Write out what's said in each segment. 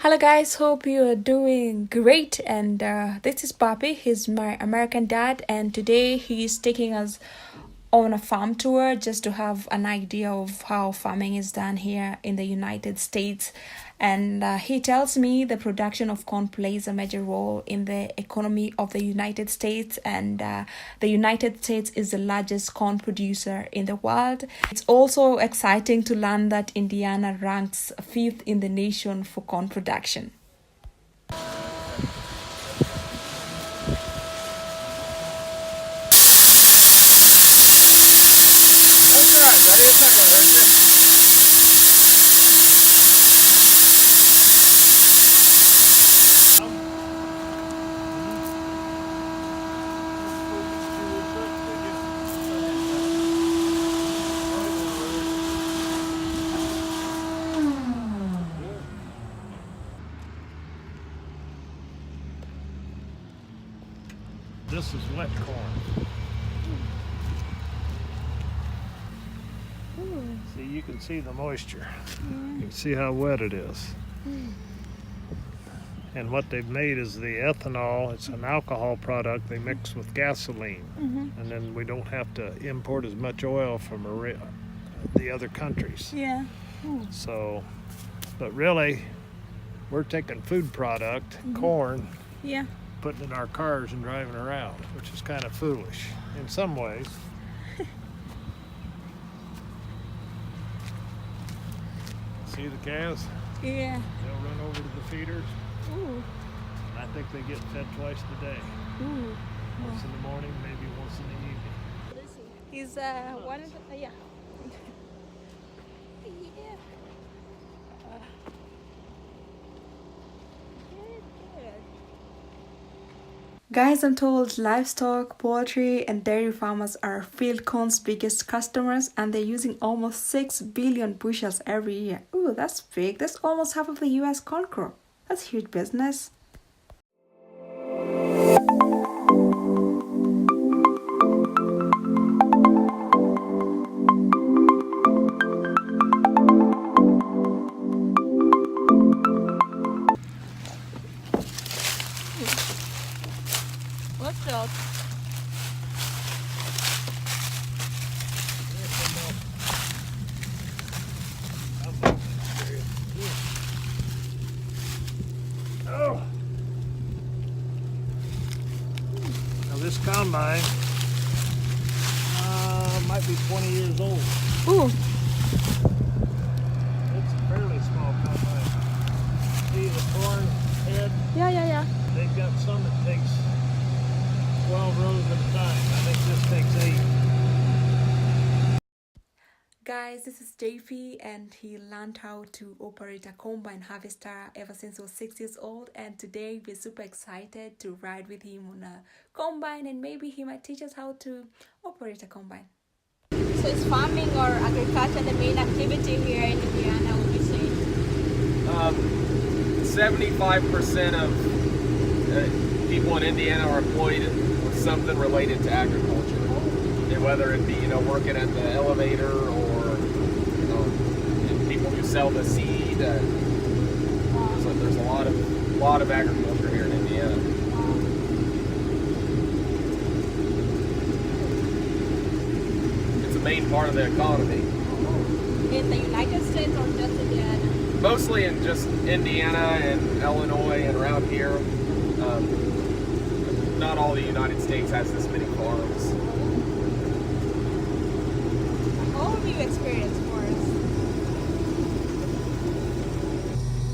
Hello guys, hope you are doing great. And this is Papi. He's my American dad, and today he's taking us on a farm tour just to have an idea of how farming is done here in the United States. And he tells me the production of corn plays a major role in the economy of the United States, and the United States is the largest corn producer in the world. It's also exciting to learn that Indiana ranks fifth in the nation for corn production. This is wet corn. See, you can see the moisture. You can see how wet it is. And what they've made is the ethanol. It's an alcohol product they mix with gasoline. And then we don't have to import as much oil from the other countries. Yeah. So, but really, we're taking food product, corn, Yeah. putting it in our cars and driving around, which is kind of foolish in some ways. See the cows? Yeah. They'll run over to the feeders. Ooh. I think they get fed twice a day. Ooh. Once in the morning, maybe once in the evening. He's one of the yeah. Yeah. Good. Guys, I'm told livestock, poultry, and dairy farmers are field corn's biggest customers, and they're using almost 6 billion bushels every year. Ooh, that's big. That's almost half of the US corn crop. That's huge business. What's up? Oh! Now this combine might be 20 years old. Ooh. It's a fairly small combine. See the corn head? Yeah. They've got some that takes 12 rows at a time. I think this takes 8. Guys, this is JP, and he learned how to operate a combine harvester ever since he was 6 years old, and today we're super excited to ride with him on a combine, and maybe he might teach us how to operate a combine. So is farming or agriculture the main activity here in Indiana, would you say? 75% of people in Indiana are employed with something related to agriculture. And whether it be, working at the elevator or, people who sell the seed. So there's a lot of agriculture here in Indiana. It's a main part of the economy. In the United States or just Indiana? Mostly in just Indiana and Illinois and around here. Not all the United States has this many farms. Overview experience for us.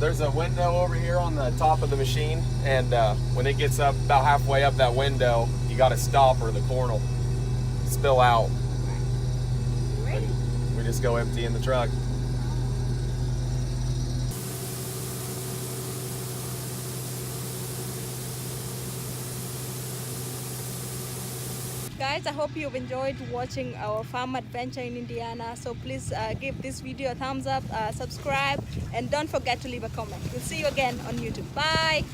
There's a window over here on the top of the machine, and when it gets up about halfway up that window, you got to stop or the corn will spill out. Ready? We just go empty in the truck. Guys, I hope you've enjoyed watching our farm adventure in Indiana. So please give this video a thumbs up, subscribe, and don't forget to leave a comment. We'll see you again on YouTube. Bye!